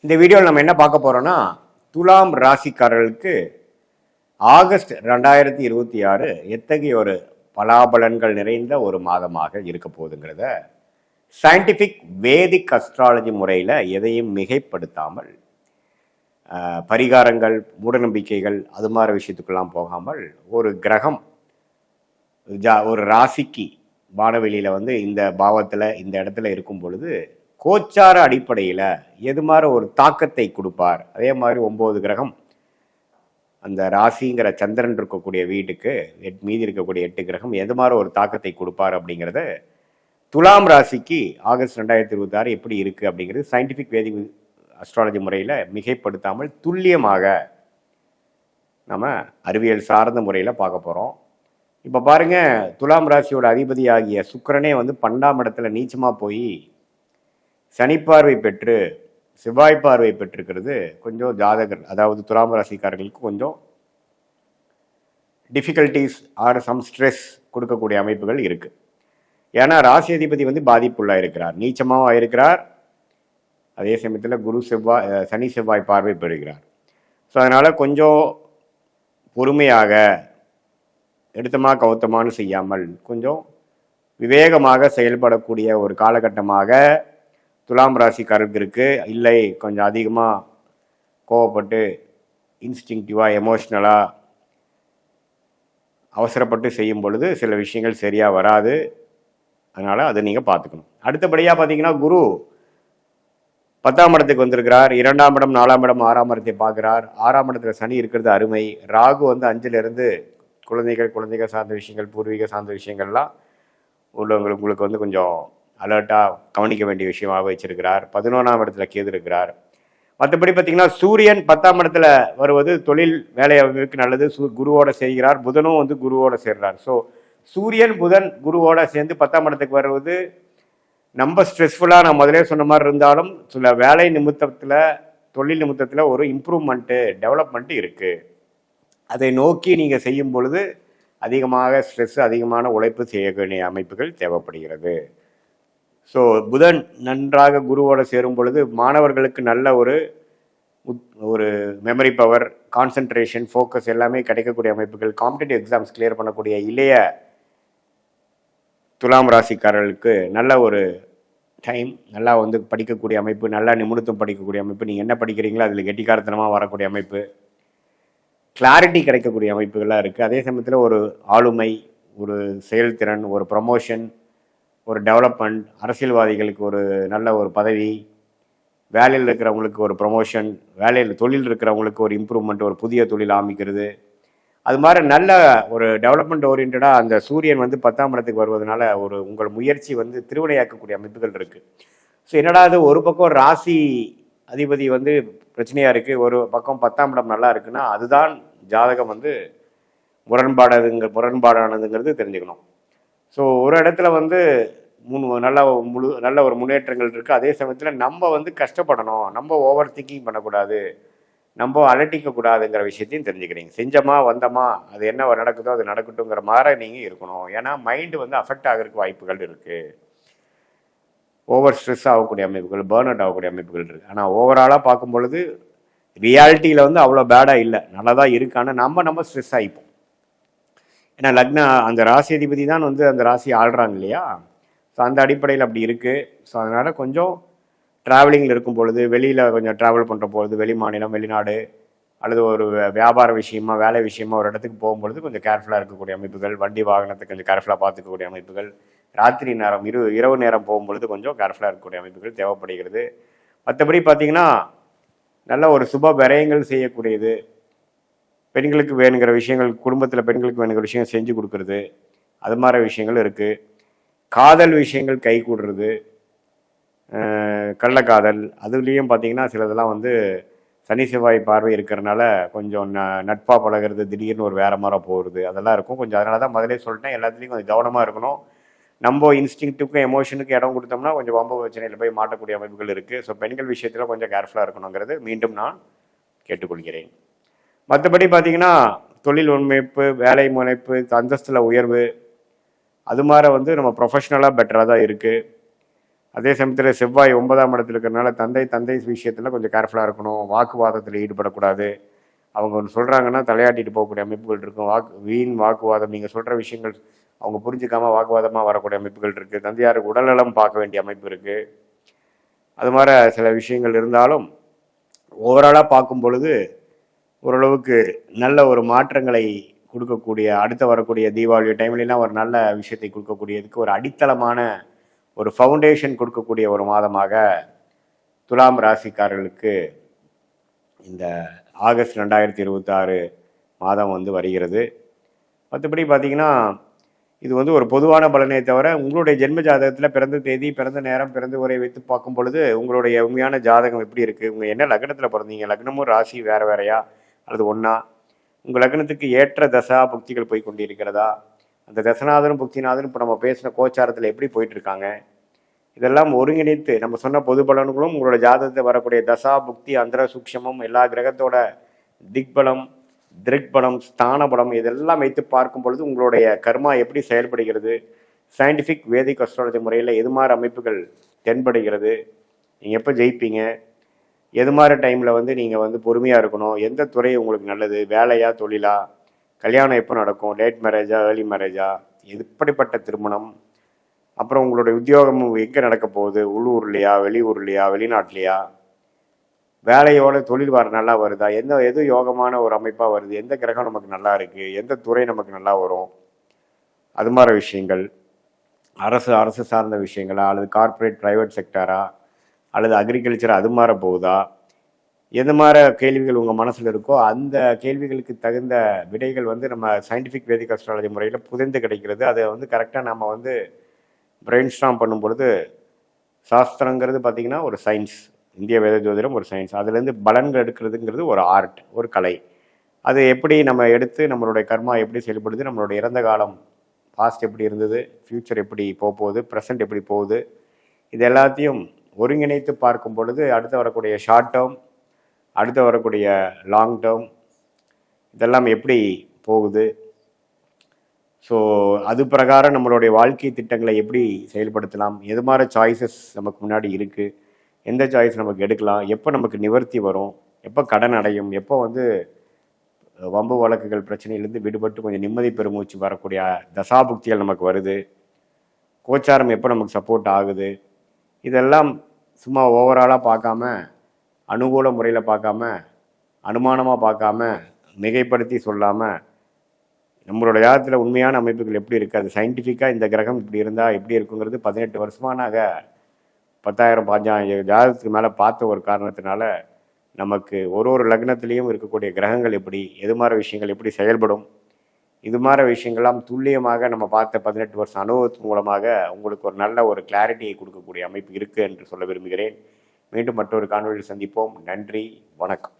இந்த வீடியோவில் நம்ம என்ன பார்க்க போறோம்னா, துலாம் ராசிக்காரர்களுக்கு ஆகஸ்ட் 2026 எத்தகைய ஒரு பலாபலன்கள் நிறைந்த ஒரு மாதமாக இருக்க போகுதுங்கிறத சயின்டிஃபிக் வேதிக் அஸ்ட்ராலஜி முறையில் எதையும் மிகைப்படுத்தாமல் பரிகாரங்கள், மூடநம்பிக்கைகள் அது மாதிரி விஷயத்துக்கெல்லாம் போகாமல் ஒரு கிரகம் ஒரு ராசிக்கு வானவெளியில் வந்து இந்த பாவத்தில் இந்த இடத்துல இருக்கும் பொழுது கோச்சார அடிப்படையில் எது மாதிரி ஒரு தாக்கத்தை கொடுப்பார். அதே மாதிரி 9 கிரகம் அந்த ராசிங்கிற சந்திரன் இருக்கக்கூடிய வீட்டுக்கு மீதி இருக்கக்கூடிய 8 கிரகம் எது மாதிரி ஒரு தாக்கத்தை கொடுப்பார் அப்படிங்கிறத துலாம் ராசிக்கு ஆகஸ்ட் 2026 எப்படி இருக்குது அப்படிங்கிறது சயின்டிஃபிக் வேதிக் அஸ்ட்ராலஜி முறையில் மிகைப்படுத்தாமல் துல்லியமாக நம்ம அறிவியல் சார்ந்த முறையில் பார்க்க போகிறோம். இப்போ பாருங்கள், துலாம் ராசியோட அதிபதி ஆகிய சுக்கிரனே வந்து 12ஆம் இடத்துல நீச்சமாக போய் சனிப்பார்வை பெற்று செவ்வாய் பார்வை பெற்றிருக்கிறது கொஞ்சம் ஜாதகர், அதாவது துலாம் ராசிக்காரர்களுக்கு கொஞ்சம் டிஃபிகல்ட்டிஸ் ஆர் சம் ஸ்ட்ரெஸ் கொடுக்கக்கூடிய அமைப்புகள் இருக்குது. ஏன்னா ராசி அதிபதி வந்து பாதிப்புள்ளாக இருக்கிறார், நீச்சமாகவும் இருக்கிறார். அதே சமயத்தில் சனி செவ்வாய் பார்வை பெறுகிறார். ஸோ அதனால் கொஞ்சம் பொறுமையாக எடுத்தமா கவுத்தமானு செய்யாமல் கொஞ்சம் விவேகமாக செயல்படக்கூடிய ஒரு காலகட்டமாக துலாம் ராசிக்காரருக்கு இருக்குது. இல்லை கொஞ்சம் அதிகமாக கோவப்பட்டு இன்ஸ்டிங்டிவாக எமோஷ்னலாக அவசரப்பட்டு செய்யும் பொழுது சில விஷயங்கள் சரியாக வராது. அதனால் அதை நீங்கள் பார்த்துக்கணும். அடுத்தபடியாக பார்த்தீங்கன்னா குரு 10ஆம் இடத்துக்கு வந்திருக்கிறார். 2ஆம் இடம், 4ஆம் இடம், 6ஆம் இடத்தை பார்க்குறார். 6ஆம் இடத்துல சனி இருக்கிறது அருமை. ராகு வந்து 5லிருந்து குழந்தைகள் சார்ந்த விஷயங்கள், பூர்வீக சார்ந்த விஷயங்கள்லாம் உங்களுக்கு வந்து கொஞ்சம் அலர்ட்டாக கவனிக்க வேண்டிய விஷயமாக வச்சிருக்கிறார். 11ஆம் இடத்துல கேது இருக்கிறார். மற்றபடி பார்த்தீங்கன்னா சூரியன் 10ஆம் இடத்துல வருவது தொழில் வேலைக்கு நல்லது. குருவோட செய்கிறார். புதனும் வந்து குருவோட சேர்றார். ஸோ சூரியன் புதன் குருவோட சேர்ந்து 10ஆம் இடத்துக்கு வருவது நம்ம ஸ்ட்ரெஸ்ஃபுல்லாக நான் முதலே சொன்ன மாதிரி இருந்தாலும் சில வேலை நிமித்தத்தில், தொழில் நிமித்தத்தில் ஒரு இம்ப்ரூவ்மெண்ட்டு, டெவலப்மெண்ட்டு இருக்குது. அதை நோக்கி நீங்கள் செய்யும் பொழுது அதிகமாக ஸ்ட்ரெஸ், அதிகமான உழைப்பு செய்ய வேண்டிய அமைப்புகள் தேவைப்படுகிறது. ஸோ புதன் நன்றாக குருவோடு சேரும் பொழுது மாணவர்களுக்கு நல்ல ஒரு மெமரி பவர், கான்சன்ட்ரேஷன், ஃபோக்கஸ் எல்லாமே கிடைக்கக்கூடிய அமைப்புகள். காம்படிட்டிவ் எக்ஸாம்ஸ் கிளியர் பண்ணக்கூடிய இளைய துலாம் ராசிக்காரர்களுக்கு நல்ல ஒரு டைம், நல்லா வந்து படிக்கக்கூடிய அமைப்பு, நல்லா நிமிடத்தும் படிக்கக்கூடிய அமைப்பு. நீங்கள் என்ன படிக்கிறீங்களோ அதில் கெட்டிக்காரத்தனமாக வரக்கூடிய அமைப்பு, கிளாரிட்டி கிடைக்கக்கூடிய அமைப்புகள்லாம் இருக்குது. அதே சமயத்தில் ஒரு ஆளுமை, ஒரு செயல்திறன், ஒரு ப்ரமோஷன், ஒரு டெவலப்மெண்ட், அரசியல்வாதிகளுக்கு ஒரு நல்ல ஒரு பதவி, வேலையில் இருக்கிறவங்களுக்கு ஒரு ப்ரமோஷன், தொழில் இருக்கிறவங்களுக்கு ஒரு இம்ப்ரூவ்மெண்ட், ஒரு புதிய தொழில் ஆரம்பிக்கிறது, அது மாதிரி நல்ல ஒரு டெவலப்மெண்ட் ஓரியன்டாக அந்த சூரியன் வந்து 10ஆம் இடத்துக்கு வருவதனால உங்கள் முயற்சி வந்து திருவினையாக்கக்கூடிய அமைப்புகள் இருக்குது. ஸோ என்னடா அது, ஒரு பக்கம் ராசி அதிபதி வந்து பிரச்சனையாக இருக்குது, ஒரு பக்கம் 10ஆம் இடம் நல்லா இருக்குன்னா அதுதான் ஜாதகம் வந்து முரண்பாடானதுங்கிறது தெரிஞ்சுக்கணும். ஸோ ஒரு இடத்துல வந்து நல்ல ஒரு முன்னேற்றங்கள் இருக்குது. அதே சமயத்தில் நம்ம வந்து கஷ்டப்படணும், நம்ம ஓவர் திங்கிங் பண்ணக்கூடாது, நம்ம அலட்டிக்கக்கூடாதுங்கிற விஷயத்தையும் தெரிஞ்சுக்கிறீங்க. செஞ்சோமா வந்தோமா, அது என்ன நடக்குதோ அது நடக்கட்டுங்கிற மாதிரி நீங்கள் இருக்கணும். ஏன்னா மைண்டு வந்து அஃபெக்ட் ஆகிறதுக்கு வாய்ப்புகள் இருக்குது. ஓவர் ஸ்ட்ரெஸ் ஆகக்கூடிய அமைப்புகள், பேர்ன் அவுட் ஆகக்கூடிய அமைப்புகள் இருக்குது. ஆனால் ஓவராலாக பார்க்கும் பொழுது ரியாலிட்டியில் வந்து அவ்வளோ பேடாக இல்லை, நல்லா தான் இருக்குது. ஆனால் நம்ம ஸ்ட்ரெஸ் ஆகிப்போம். ஏன்னா அந்த ராசி அதிபதி தான் வந்து அந்த ராசி ஆள்றாங்க இல்லையா. ஸோ அந்த அடிப்படையில் அப்படி இருக்குது. ஸோ அதனால் கொஞ்சம் ட்ராவலிங்கில் இருக்கும் பொழுது, வெளியில் கொஞ்சம் ட்ராவல் பண்ணுற பொழுது, வெளி மாநிலம், வெளிநாடு அல்லது ஒரு வியாபார விஷயமா, வேலை விஷயமா ஒரு இடத்துக்கு போகும்பொழுது கொஞ்சம் கேர்ஃபுல்லாக இருக்கக்கூடிய அமைப்புகள், வண்டி வாகனத்தை கொஞ்சம் கேர்ஃபுல்லாக பார்த்துக்கக்கூடிய அமைப்புகள், ராத்திரி நேரம் இரவு நேரம் போகும்பொழுது கொஞ்சம் கேர்ஃபுல்லாக இருக்கக்கூடிய அமைப்புகள் தேவைப்படுகிறது. மற்றபடி பார்த்திங்கன்னா நல்ல ஒரு சுப விரயங்கள் செய்யக்கூடியது, பெண்களுக்கு வேணுங்கிற விஷயங்கள், குடும்பத்தில் பெண்களுக்கு வேணுங்கிற விஷயம் செஞ்சு கொடுக்குறது, அது மாதிரி விஷயங்கள் இருக்குது. காதல் விஷயங்கள் கை கூடுறது, கள்ளக்காதல், அதுலேயும் பார்த்திங்கன்னா சிலதெல்லாம் வந்து சனி செவ்வாய் பார்வை இருக்கிறனால கொஞ்சம் நட்பாக பழகிறது, திடீர்னு ஒரு வேறு மாதிரி போகிறது, அதெல்லாம் இருக்கும் கொஞ்சம். அதனால தான் முதலே சொல்லிட்டேன், எல்லாத்துலேயும் கொஞ்சம் கவனமாக இருக்கணும். நம்ம இன்ஸ்டிங்க்ட்டுக்கும் எமோஷனுக்கு இடம் கொடுத்தோம்னா கொஞ்சம் வம்பு பிரச்சனையில் போய் மாட்டக்கூடிய அமைப்புகள் இருக்குது. ஸோ பெண்கள் விஷயத்தில் கொஞ்சம் கேர்ஃபுல்லாக இருக்கணுங்கிறது மீண்டும் நான் கேட்டுக்கொள்கிறேன். மற்றபடி பார்த்திங்கன்னா தொழில் முனைப்பு, வேலை முனைப்பு, அந்தஸ்தில் உயர்வு, அது மாதிரி வந்து நம்ம ப்ரொஃபஷ்னலாக பெட்டராக தான் இருக்குது. அதே சமயத்தில் செவ்வாய் 9ஆம் இடத்துல இருக்கிறனால தந்தை விஷயத்தில் கொஞ்சம் கேர்ஃபுல்லாக இருக்கணும். வாக்குவாதத்தில் ஈடுபடக்கூடாது. அவங்க ஒன்று சொல்கிறாங்கன்னா தலையாட்டிட்டு போகக்கூடிய அமைப்புகள் இருக்கும். வீண் வாக்குவாதம், நீங்கள் சொல்கிற விஷயங்கள் அவங்க புரிஞ்சுக்காமல் வாக்குவாதமாக வரக்கூடிய அமைப்புகள் இருக்குது. தந்தையாருக்கு உடல்நலம் பார்க்க வேண்டிய அமைப்பு இருக்குது. அது மாதிரி சில விஷயங்கள் இருந்தாலும் ஓவராலாக பார்க்கும் பொழுது ஓரளவுக்கு நல்ல ஒரு மாற்றங்களை கொடுக்கக்கூடிய, அடுத்து வரக்கூடிய தீபாவளி டைம்லாம் ஒரு நல்ல விஷயத்தை கொடுக்கக்கூடியதுக்கு ஒரு அடித்தளமான ஒரு ஃபவுண்டேஷன் கொடுக்கக்கூடிய ஒரு மாதமாக துலாம் ராசிக்காரர்களுக்கு இந்த ஆகஸ்ட் 2026 மாதம் வந்து வருகிறது. மற்றபடி பார்த்திங்கன்னா இது வந்து ஒரு பொதுவான பலனே தவிர உங்களுடைய ஜென்ம ஜாதகத்தில் பிறந்த தேதி, பிறந்த நேரம், பிறந்த உரை வைத்து பார்க்கும் பொழுது உங்களுடைய உண்மையான ஜாதகம் எப்படி இருக்குது, உங்கள் என்ன லக்னத்தில் பிறந்தீங்க, லக்னமும் ராசி வேறு வேறையா அல்லது ஒன்றா, உங்கள் லக்னத்துக்கு ஏற்ற தசா புக்திகள் போய் கொண்டு இருக்கிறதா, அந்த தசநாதனும் புக்திநாதனும் இப்போ நம்ம பேசின கோச்சாரத்தில் எப்படி போயிட்டுருக்காங்க, இதெல்லாம் ஒருங்கிணைத்து நம்ம சொன்ன பொது பலன்களும் உங்களோட ஜாதகத்தில் வரக்கூடிய தசா புக்தி அந்தர சூக்ஷமம் எல்லா கிரகத்தோட திக்பலம் திருக்பலம் ஸ்தான பலம் இதெல்லாம் வைத்து பார்க்கும் பொழுது உங்களுடைய கர்மா எப்படி செயல்படுகிறது, சயின்டிஃபிக் வேதிக் அஸ்ட்ராலஜி முறையில் எது மாதிரி அமைப்புகள் தென்படுகிறது, நீங்கள் எப்போ ஜெயிப்பீங்க, எது மாதிரி டைமில் வந்து நீங்கள் வந்து பொறுமையாக இருக்கணும், எந்த துறை உங்களுக்கு நல்லது, வேலையா தொழிலா, கல்யாணம் எப்போ நடக்கும், லேட் மேரேஜா ஏர்லி மேரேஜா, எப்படிப்பட்ட திருமணம், அப்புறம் உங்களுடைய உத்தியோகம் எங்கே நடக்க போகுது, உள்ளூர்லையா வெளியூர்லையா வெளிநாட்டிலையா, வேலையோட தொழில் நல்லா வருதா, எது யோகமான ஒரு அமைப்பாக வருது, எந்த கிரகம் நமக்கு நல்லா இருக்குது, எந்த துறை நமக்கு நல்லா வரும், அது மாதிரி விஷயங்கள், அரசு சார்ந்த விஷயங்களா அல்லது கார்ப்பரேட் ப்ரைவேட் செக்டரா அல்லது அக்ரிகல்ச்சர் அது மாதிரி போகுதா, எது மாதிரி கேள்விகள் உங்கள் மனசில் இருக்கோ அந்த கேள்விகளுக்கு தகுந்த விடைகள் வந்து நம்ம சயின்டிஃபிக் வேதிக் அஸ்ட்ராலஜி முறையில் புதைந்து கிடைக்கிறது. அதை வந்து கரெக்டாக நம்ம வந்து பிரெயின் ஸ்டார்ம் பண்ணும் பொழுது சாஸ்திரங்கிறது பார்த்திங்கன்னா ஒரு சயின்ஸ், இந்திய வேத ஜோதிடம் ஒரு சயின்ஸ், அதுலேருந்து பலன்கள் எடுக்கிறதுங்கிறது ஒரு ஆர்ட், ஒரு கலை. அது எப்படி நம்ம எடுத்து நம்மளுடைய கர்மா எப்படி செயல்படுது, நம்மளுடைய இறந்த காலம் பாஸ்ட் எப்படி இருந்தது, ஃப்யூச்சர் எப்படி போகுது, ப்ரெசண்ட் எப்படி போகுது, இது எல்லாத்தையும் ஒருங்கிணைத்து பார்க்கும் பொழுது அடுத்து வரக்கூடிய ஷார்ட் டேர்ம், அடுத்து வரக்கூடிய லாங் டேர்ம் இதெல்லாம் எப்படி போகுது, ஸோ அது பிரகாரம் நம்மளுடைய வாழ்க்கை திட்டங்களை எப்படி செயல்படுத்தலாம், எது மாதிரி சாய்ஸஸ் நமக்கு முன்னாடி இருக்குது, எந்த சாய்ஸ் நமக்கு எடுக்கலாம், எப்போ நமக்கு நிவர்த்தி வரும், எப்போ கடன் அடையும், எப்போ வந்து வம்பு வழக்குகள் பிரச்சனையிலேருந்து விடுபட்டு கொஞ்சம் நிம்மதி பெருமூச்சு வரக்கூடிய தசாபுக்திகள் நமக்கு வருது, கோச்சாரம் எப்போ நமக்கு சப்போர்ட் ஆகுது, இதெல்லாம் சும்மா ஓவராலாக பார்க்காம அனுகூல முறையில் பார்க்காம அனுமானமாக பார்க்காம மிகைப்படுத்தி சொல்லாமல் நம்மளோட ஜாதகத்தில் உண்மையான அமைப்புகள் எப்படி இருக்குது, அது சயின்டிஃபிக்காக இந்த கிரகம் இப்படி இருந்தால் எப்படி இருக்குங்கிறது 18 வருஷமாக நாங்கள் 10,000 15,000 ஜாதகத்துக்கு மேலே பார்த்த ஒரு காரணத்தினால நமக்கு ஒரு லக்னத்திலையும் இருக்கக்கூடிய கிரகங்கள் எப்படி, எது மாதிரி விஷயங்கள் எப்படி செயல்படும், இது மாதிரி விஷயங்கள்லாம் துல்லியமாக நம்ம பார்த்த 18 வருஷம் அனுபவத்தின் மூலமாக உங்களுக்கு ஒரு நல்ல ஒரு கிளாரிட்டியை கொடுக்கக்கூடிய அமைப்பு இருக்குது என்று சொல்ல விரும்புகிறேன். மீண்டும் மற்றொரு காணொலியில் சந்திப்போம். நன்றி, வணக்கம்.